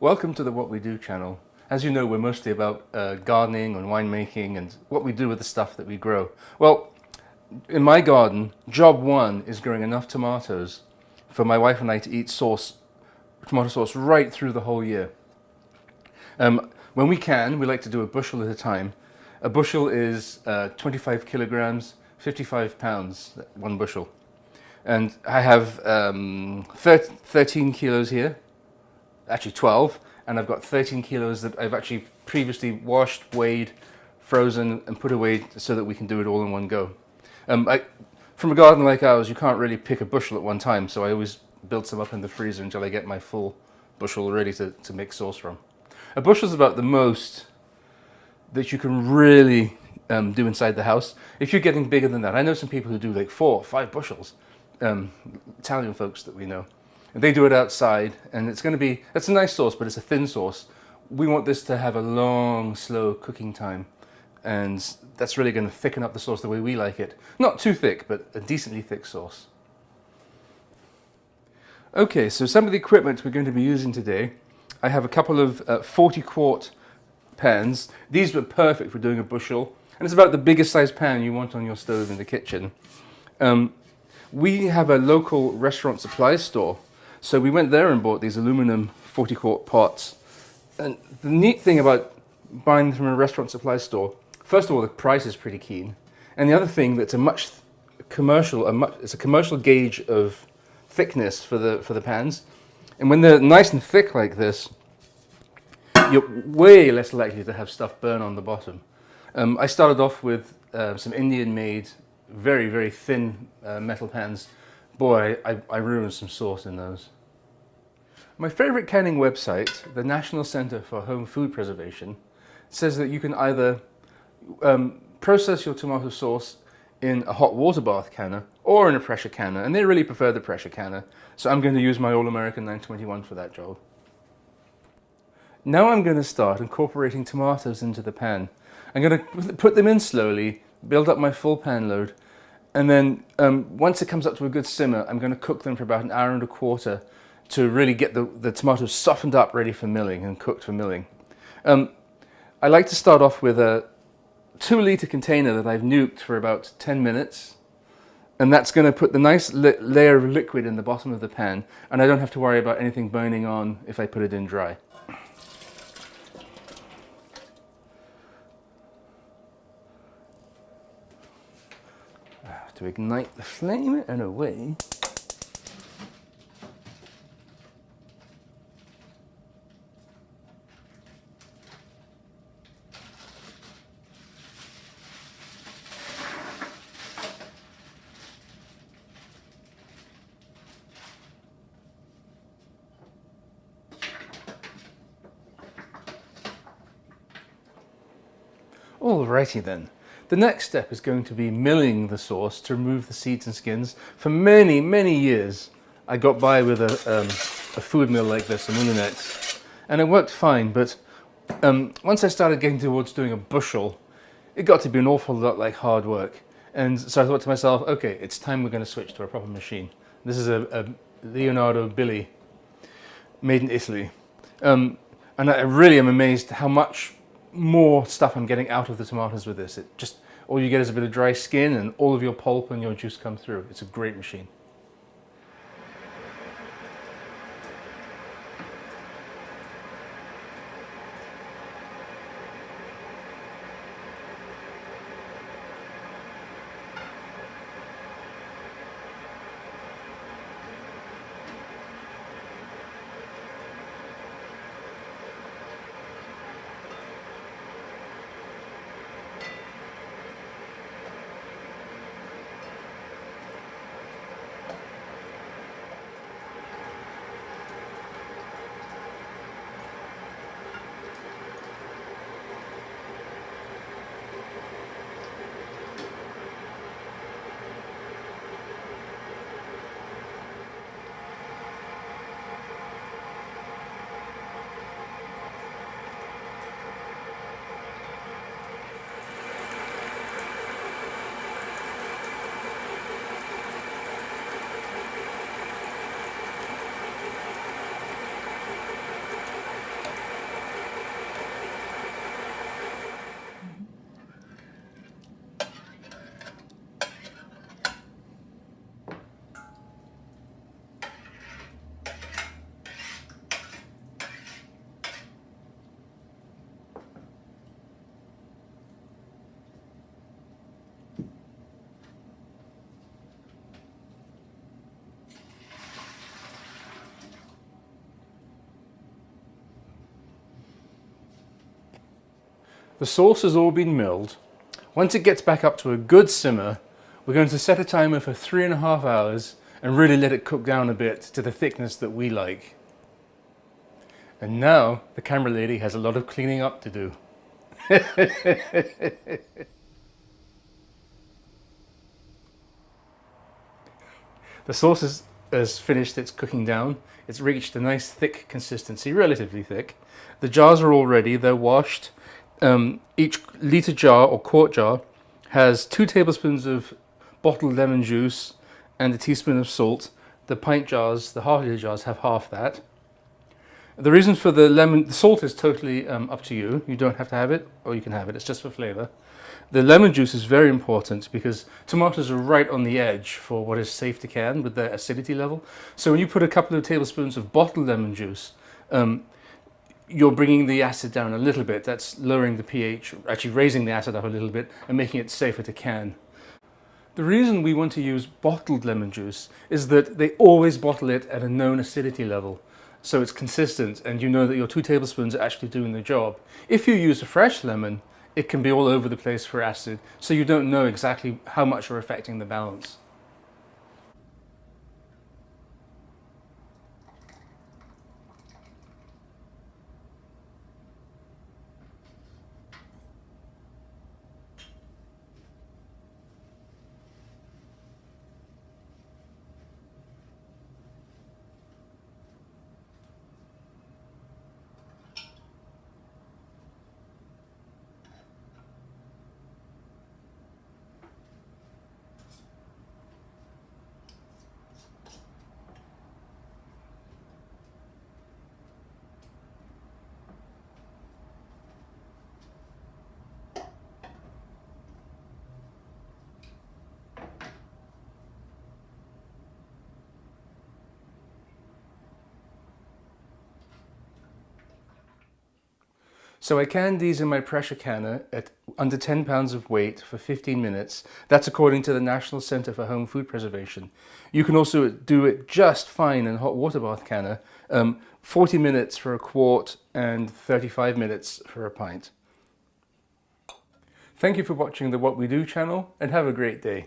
Welcome to the What We Do channel. As you know, we're mostly about gardening and winemaking and what we do with the stuff that we grow. Well, in my garden, job one is growing enough tomatoes for my wife and I to eat tomato sauce right through the whole year. When we can, we like to do a bushel at a time. A bushel is 25 kilograms, 55 pounds, one bushel. And I have 13 kilos here, actually 12, and I've got 13 kilos that I've actually previously washed, weighed, frozen, and put away so that we can do it all in one go. From a garden like ours, you can't really pick a bushel at one time, so I always build some up in the freezer until I get my full bushel ready to make sauce from. A bushel is about the most that you can really do inside the house. If you're getting bigger than that, I know some people who do like 4 or 5 bushels, Italian folks that we know. And they do it outside, and it's a nice sauce, but it's a thin sauce. We want this to have a long, slow cooking time, and that's really going to thicken up the sauce the way we like it. Not too thick, but a decently thick sauce. Okay, so some of the equipment we're going to be using today, I have a couple of 40-quart pans. These were perfect for doing a bushel, and it's about the biggest size pan you want on your stove in the kitchen. We have a local restaurant supply store, so we went there and bought these aluminum 40-quart pots. And the neat thing about buying them from a restaurant supply store, first of all, the price is pretty keen, and the other thing that's it's a commercial gauge of thickness for the pans, and when they're nice and thick like this, you're way less likely to have stuff burn on the bottom. I started off with some Indian-made, very, very thin metal pans. Boy, I ruined some sauce in those. My favorite canning website, the National Center for Home Food Preservation, says that you can either process your tomato sauce in a hot water bath canner or in a pressure canner, and they really prefer the pressure canner, so I'm going to use my All-American 921 for that job. Now I'm going to start incorporating tomatoes into the pan. I'm going to put them in slowly, build up my full pan load, and then once it comes up to a good simmer, I'm going to cook them for about an hour and a quarter to really get the tomatoes softened up, ready for milling and cooked for milling. I like to start off with a 2-liter container that I've nuked for about 10 minutes, and that's going to put the nice layer of liquid in the bottom of the pan, and I don't have to worry about anything burning on if I put it in dry. To ignite the flame and away. Alrighty then. The next step is going to be milling the sauce to remove the seeds and skins. For many, many years, I got by with a food mill like this, a Moulinex, and it worked fine, but once I started getting towards doing a bushel, it got to be an awful lot like hard work. And so I thought to myself, okay, it's time we're going to switch to a proper machine. This is a Leonardo Billy, made in Italy. And I really am amazed how much more stuff I'm getting out of the tomatoes with this. All you get is a bit of dry skin and all of your pulp and your juice come through. It's a great machine. The sauce has all been milled. Once it gets back up to a good simmer, we're going to set a timer for 3.5 hours and really let it cook down a bit to the thickness that we like. And now the camera lady has a lot of cleaning up to do. The sauce has finished its cooking down. It's reached a nice thick consistency, relatively thick. The jars are all ready, they're washed. Each litre jar or quart jar has 2 tablespoons of bottled lemon juice and a teaspoon of salt. The pint jars, the half-litre jars, have half that. The reason for the salt is totally up to you. You don't have to have it, or you can have it. It's just for flavour. The lemon juice is very important because tomatoes are right on the edge for what is safe to can with their acidity level. So when you put a couple of tablespoons of bottled lemon juice, you're bringing the acid down a little bit. That's lowering the pH, actually raising the acid up a little bit and making it safer to can. The reason we want to use bottled lemon juice is that they always bottle it at a known acidity level. So it's consistent and you know that your 2 tablespoons are actually doing the job. If you use a fresh lemon, it can be all over the place for acid, so you don't know exactly how much you're affecting the balance. So I canned these in my pressure canner at under 10 pounds of weight for 15 minutes. That's according to the National Centre for Home Food Preservation. You can also do it just fine in a hot water bath canner, 40 minutes for a quart and 35 minutes for a pint. Thank you for watching the What We Do channel and have a great day.